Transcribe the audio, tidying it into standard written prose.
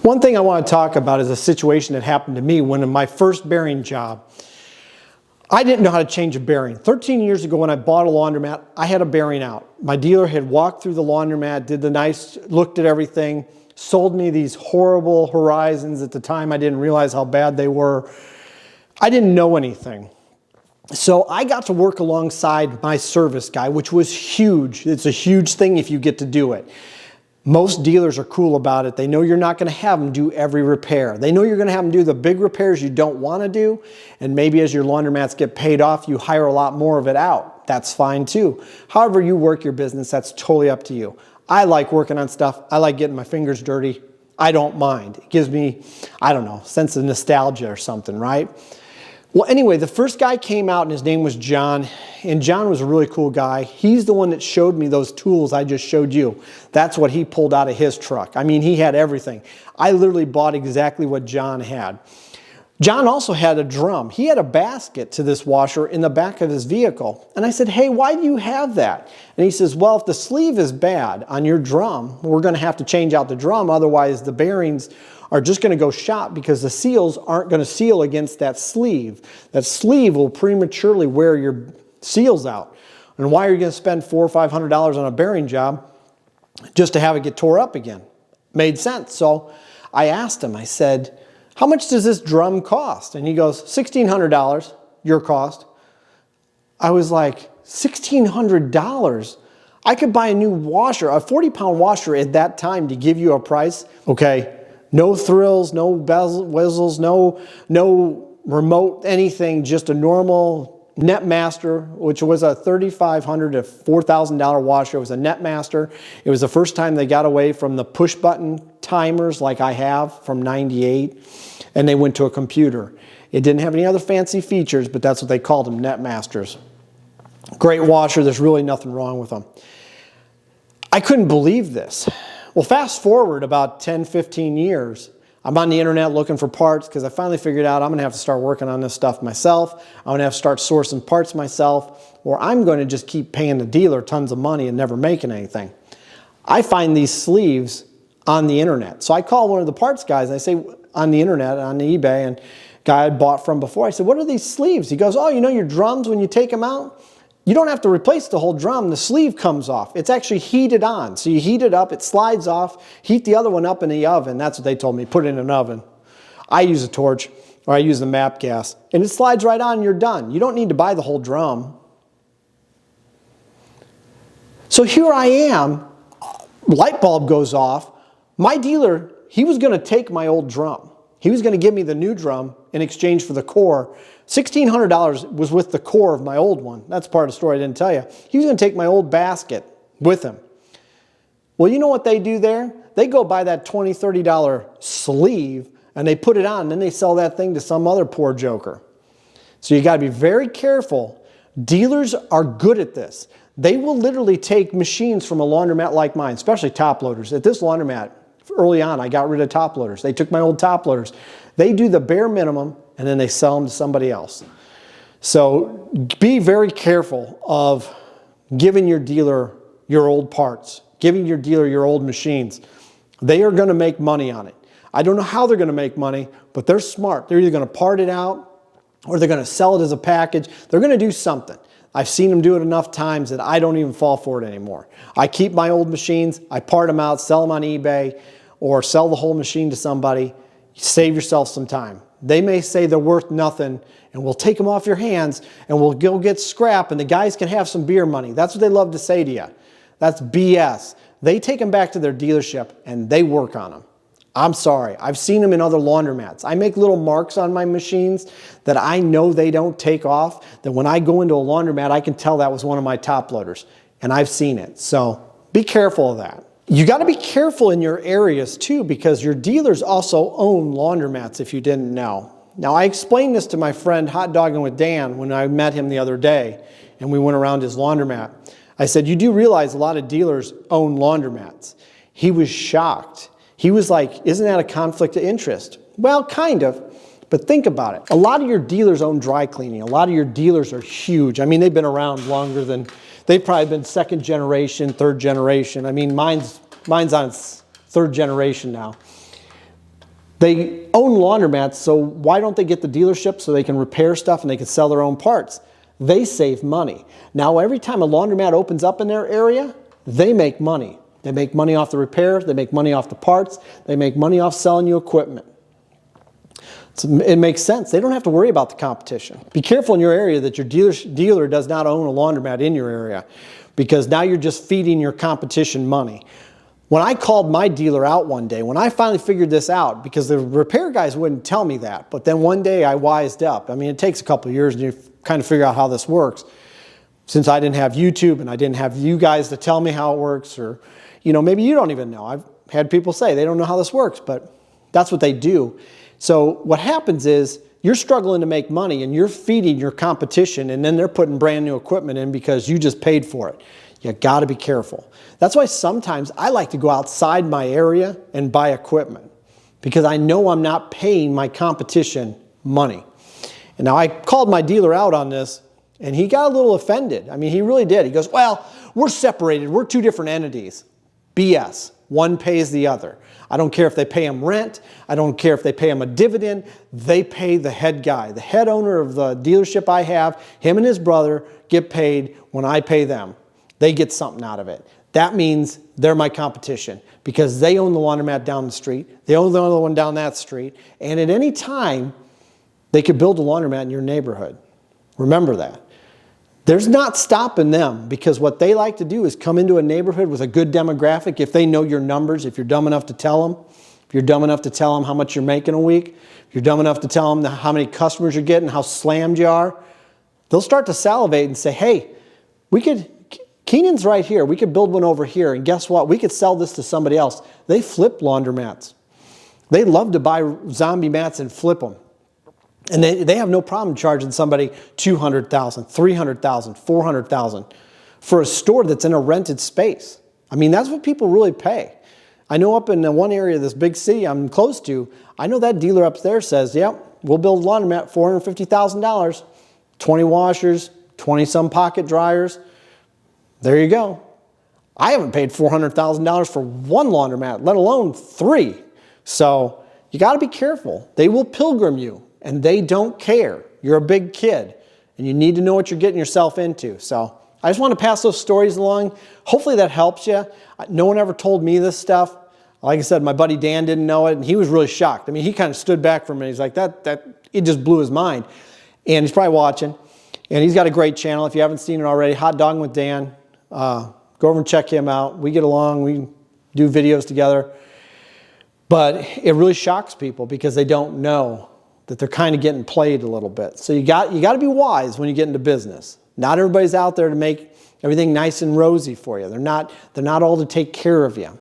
One thing I want to talk about is a situation that happened to me when in my first bearing job. I didn't know how to change a bearing. 13 years ago when I bought a laundromat, I had a bearing out. My dealer had walked through the laundromat, did the nice, looked at everything, sold me these horrible Horizons. At the time, I didn't realize how bad they were. I didn't know anything. So I got to work alongside my service guy, which was huge. It's a huge thing if you get to do it. Most dealers are cool about it. They know you're not going to have them do every repair. They know you're going to have them do the big repairs you don't want to do, and maybe as your laundromats get paid off, you hire a lot more of it out. That's fine too. However you work your business, that's totally up to you. I like working on stuff. I like getting my fingers dirty. I don't mind. It gives me, I don't know, a sense of nostalgia or something, right? Well, anyway, the first guy came out and his name was John, and John was a really cool guy. He's the one that showed me those tools I just showed you. That's what he pulled out of his truck. I mean, he had everything. I literally bought exactly what John had. John also had a drum. He had a basket to this washer in the back of his vehicle. And I said, hey, why do you have that? And he says, well, if the sleeve is bad on your drum, we're going to have to change out the drum. Otherwise, the bearings are just going to go shot because the seals aren't going to seal against that sleeve. That sleeve will prematurely wear your seals out. And why are you going to spend $400 or $500 on a bearing job just to have it get tore up again? Made sense. So I asked him, I said, how much does this drum cost? And he goes, $1,600, your cost. I was like, $1,600? I could buy a new washer, a 40-pound washer at that time to give you a price. Okay. No thrills, no bezels, no remote anything, just a normal Netmaster, which was a $3,500 to $4,000 washer. It was a Netmaster. It was the first time they got away from the push button timers like I have from '98, and they went to a computer. It didn't have any other fancy features, but that's what they called them, Netmasters. Great washer, there's really nothing wrong with them. I couldn't believe this. Well, fast forward about 10, 15 years, I'm on the internet looking for parts because I finally figured out I'm going to have to start working on this stuff myself. I'm going to have to start sourcing parts myself, or I'm going to just keep paying the dealer tons of money and never making anything. I find these sleeves on the internet. So I call one of the parts guys and I say on the internet, on the eBay, and guy I bought from before, I said, what are these sleeves? He goes, oh, you know your drums when you take them out? You don't have to replace the whole drum. The sleeve comes off. It's actually heated on. So you heat it up, it slides off, heat the other one up in the oven. That's what they told me, put it in an oven. I use a torch or I use the MAP gas and it slides right on and you're done. You don't need to buy the whole drum. So here I am, light bulb goes off. My dealer, he was going to take my old drum. He was going to give me the new drum in exchange for the core. $1,600 was with the core of my old one. That's part of the story I didn't tell you. He was going to take my old basket with him. Well, you know what they do there? They go buy that $20, $30 sleeve and they put it on and then they sell that thing to some other poor joker. So you got to be very careful. Dealers are good at this. They will literally take machines from a laundromat like mine, especially top loaders. At this laundromat, early on, I got rid of top loaders. They took my old top loaders. They do the bare minimum and then they sell them to somebody else. So be very careful of giving your dealer your old parts, giving your dealer your old machines. They are going to make money on it. I don't know how they're going to make money, but they're smart. They're either going to part it out or they're going to sell it as a package. They're going to do something. I've seen them do it enough times that I don't even fall for it anymore. I keep my old machines, I part them out, sell them on eBay, or sell the whole machine to somebody. Save yourself some time. They may say they're worth nothing and we'll take them off your hands and we'll go get scrap and the guys can have some beer money. That's what they love to say to you. That's BS. They take them back to their dealership and they work on them. I'm sorry. I've seen them in other laundromats. I make little marks on my machines that I know they don't take off, that when I go into a laundromat, I can tell that was one of my top loaders. And I've seen it. So be careful of that. You got to be careful in your areas too, because your dealers also own laundromats if you didn't know. Now, I explained this to my friend Hot Dogging with Dan when I met him the other day and we went around his laundromat. I said, you do realize a lot of dealers own laundromats. He was shocked. He was like, isn't that a conflict of interest? Well, kind of, but think about it. A lot of your dealers own dry cleaning. A lot of your dealers are huge. I mean, they've been around longer than, they've probably been second generation, third generation. I mean, mine's on its third generation now. They own laundromats, so why don't they get the dealership so they can repair stuff and they can sell their own parts? They save money. Now, every time a laundromat opens up in their area, they make money. They make money off the repairs, they make money off the parts, they make money off selling you equipment. It makes sense. They don't have to worry about the competition. Be careful in your area that your dealer does not own a laundromat in your area, because now you're just feeding your competition money. When I called my dealer out one day, when I finally figured this out, because the repair guys wouldn't tell me that, but then one day I wised up. I mean, it takes a couple of years to kind of figure out how this works. Since I didn't have YouTube and I didn't have you guys to tell me how it works, or, you know, maybe you don't even know. I've had people say they don't know how this works, but that's what they do. So what happens is you're struggling to make money and you're feeding your competition, and then they're putting brand new equipment in because you just paid for it. You got to be careful. That's why sometimes I like to go outside my area and buy equipment, because I know I'm not paying my competition money. And now I called my dealer out on this, and he got a little offended. I mean, he really did. He goes, well, we're separated. We're two different entities. BS. One pays the other. I don't care if they pay him rent. I don't care if they pay him a dividend. They pay the head guy. The head owner of the dealership I have, him and his brother get paid when I pay them. They get something out of it. That means they're my competition, because they own the laundromat down the street. They own the other one down that street. And at any time, they could build a laundromat in your neighborhood. Remember that. There's not stopping them, because what they like to do is come into a neighborhood with a good demographic. If they know your numbers, if you're dumb enough to tell them, if you're dumb enough to tell them how much you're making a week, if you're dumb enough to tell them how many customers you're getting, how slammed you are, they'll start to salivate and say, hey, Keenan's right here. We could build one over here, and guess what? We could sell this to somebody else. They flip laundromats. They love to buy zombie mats and flip them. And they have no problem charging somebody $200,000, $300,000, $400,000 for a store that's in a rented space. I mean, that's what people really pay. I know up in the one area of this big city I'm close to, I know that dealer up there says, yep, we'll build a laundromat, $450,000, 20 washers, 20 some pocket dryers. There you go. I haven't paid $400,000 for one laundromat, let alone 3. So you got to be careful. They will pilgrim you. And they don't care. You're a big kid, and you need to know what you're getting yourself into. So I just want to pass those stories along. Hopefully that helps you. No one ever told me this stuff. Like I said, my buddy Dan didn't know it, and he was really shocked. I mean, he kind of stood back from it. He's like, it just blew his mind. And he's probably watching. And he's got a great channel. If you haven't seen it already, Hot Dogging with Dan. Go over and check him out. We get along. We do videos together. But it really shocks people because they don't know that they're kind of getting played a little bit. So you got to be wise when you get into business. Not everybody's out there to make everything nice and rosy for you. They're not all to take care of you.